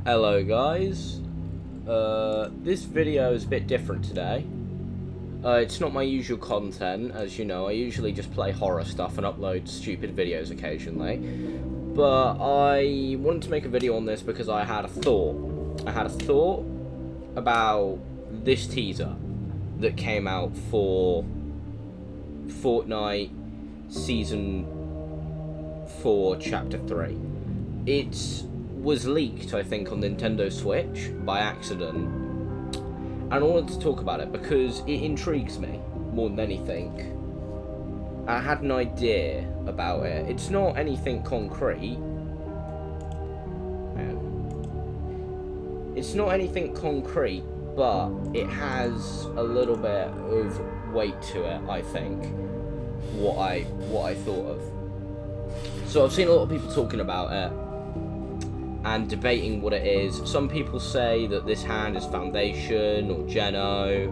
Hello guys, this video is a bit different today. It's not my usual content, as you know. I usually just play horror stuff and upload stupid videos occasionally. But I wanted to make a video on this because I had a thought. I had a thought about this teaser that came out for Fortnite Season 4 Chapter 3. It was leaked, I think, on Nintendo Switch by accident, and I wanted to talk about it because it intrigues me more than anything. I had an idea about it. It's not anything concrete. It's not anything concrete, but it has a little bit of weight to it, I think. What I thought of. So I've seen a lot of people talking about it and debating what it is. Some people say that this hand is Foundation or Geno.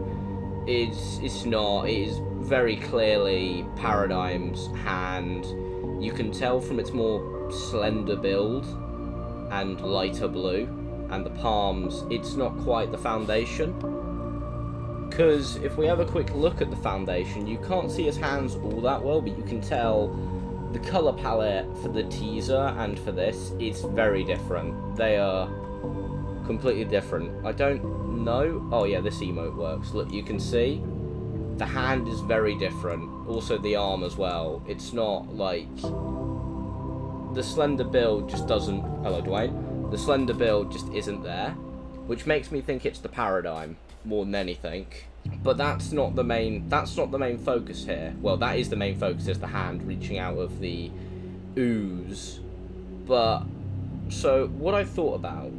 It's not. It is very clearly Paradigm's hand. You can tell from its more slender build and lighter blue, and the palms, it's not quite the Foundation. Because if we have a quick look at the Foundation, you can't see his hands all that well, but you can tell the colour palette for the teaser and for this is very different. They are completely different. I don't know. Oh yeah, this emote works. Look, you can see the hand is very different. Also the arm as well. It's not like the slender build just doesn't. Hello, Dwayne. The slender build just isn't there, which makes me think it's the Paradigm more than anything. But that's not the main focus here. Well, that is the main focus, is the hand reaching out of the ooze. But so what I thought about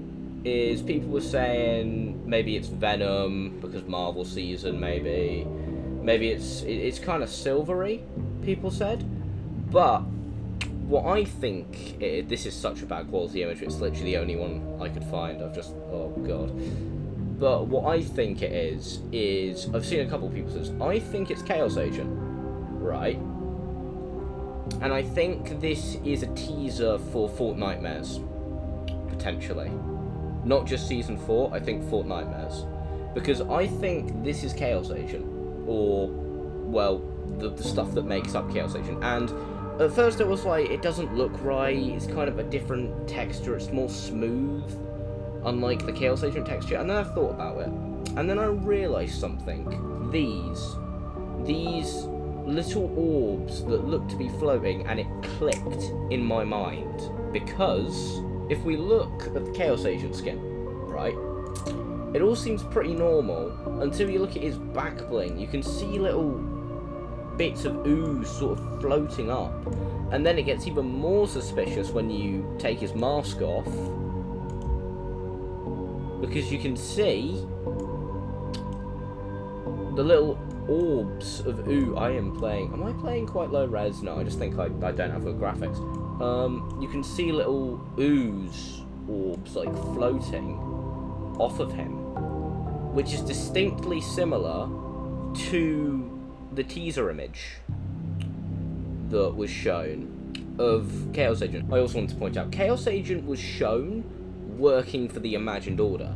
is people were saying maybe it's Venom because Marvel season, maybe it's kind of silvery, people said. But what I think this is such a bad quality image, it's literally the only one I could find. Oh god. But what I think it is I've seen a couple of people say, I think it's Chaos Agent, right? And I think this is a teaser for Fortnitemares, potentially. Not just Season 4, I think Fortnitemares. Because I think this is Chaos Agent, or, well, the stuff that makes up Chaos Agent. And at first it was like, it doesn't look right, it's kind of a different texture, it's more smooth, unlike the Chaos Agent texture. And then I thought about it, and then I realised something. These little orbs that look to be floating, and it clicked in my mind, because if we look at the Chaos Agent skin, right, it all seems pretty normal until you look at his back bling. You can see little bits of ooze sort of floating up, and then it gets even more suspicious when you take his mask off, because you can see the little orbs of ooh. Am I playing quite low res? No, I just think I don't have good graphics. You can see little ooze orbs like floating off of him, which is distinctly similar to the teaser image that was shown of Chaos Agent. I also want to point out, Chaos Agent was shown working for the Imagined Order,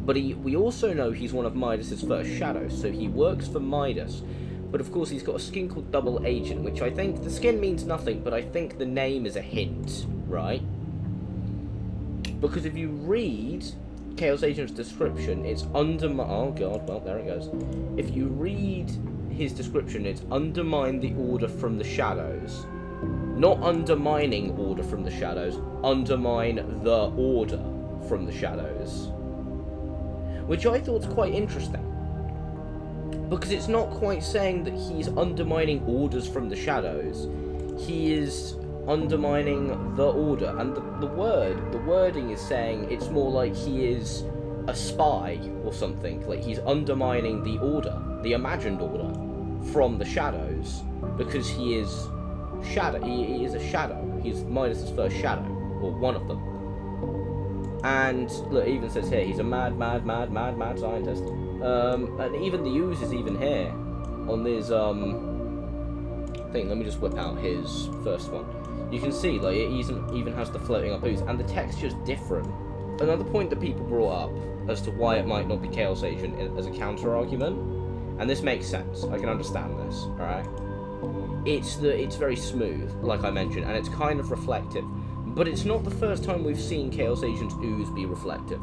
but we also know he's one of Midas's first shadows, so he works for Midas. But of course he's got a skin called Double Agent, which I think the skin means nothing, but I think the name is a hint, right? Because if you read Chaos Agent's description, it's oh god, well, there it goes. If you read his description, it's undermine the order from the shadows. Not undermining order from the shadows, undermine the order from the shadows. Which I thought was quite interesting, because it's not quite saying that he's undermining orders from the shadows. He is undermining the order, and the wording is saying it's more like he is a spy or something, like he's undermining the order, the Imagined Order, from the shadows, because he is he is a shadow. He's Midas's first shadow, or one of them. And look, it even says here, he's a mad scientist. And even the ooze is even here on this thing. Let me just whip out his first one. You can see, like, it even has the floating up ooze, and the texture's different another point that people brought up as to why it might not be Chaos Agent as a counter argument, and this makes sense. I can understand this. All right. It's very smooth, like I mentioned, and it's kind of reflective. But it's not the first time we've seen Chaos Agent's ooze be reflective.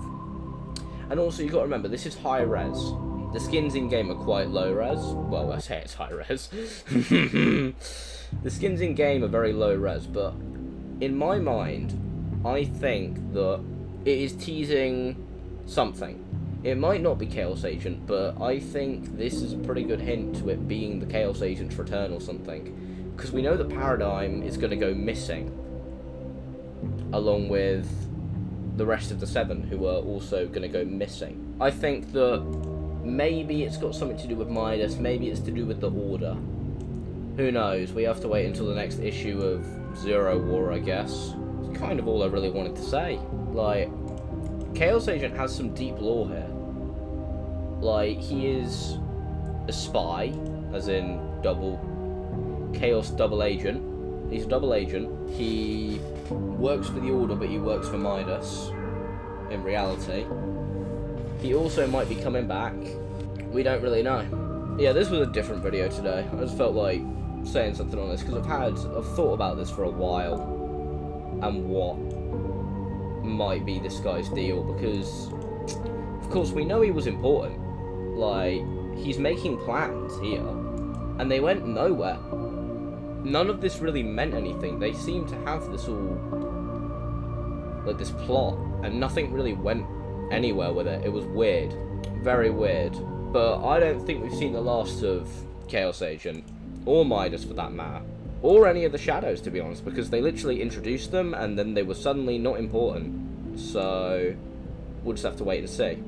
And also, you've got to remember, this is high res. The skins in-game are quite low res. Well, I say it's high res. The skins in-game are very low res, but in my mind, I think that it is teasing something. It might not be Chaos Agent, but I think this is a pretty good hint to it being the Chaos Agent's return or something. Because we know that Paradigm is going to go missing, along with the rest of the 7, who are also going to go missing. I think that maybe it's got something to do with Midas, maybe it's to do with the Order. Who knows? We have to wait until the next issue of Zero War, I guess. It's kind of all I really wanted to say. Like, Chaos Agent has some deep lore here. Like, he is a spy, as in Chaos double agent. He's a double agent. He works for the Order, but he works for Midas, in reality. He also might be coming back. We don't really know. Yeah, this was a different video today. I just felt like saying something on this, because I've thought about this for a while, and what might be this guy's deal, because of course we know he was important. Like, he's making plans here, and they went nowhere. None of this really meant anything. They seem to have this all, like, this plot, and nothing really went anywhere with it. It was weird. Very weird. But I don't think we've seen the last of Chaos Agent, or Midas for that matter, or any of the Shadows, to be honest, because they literally introduced them, and then they were suddenly not important. So, we'll just have to wait and see.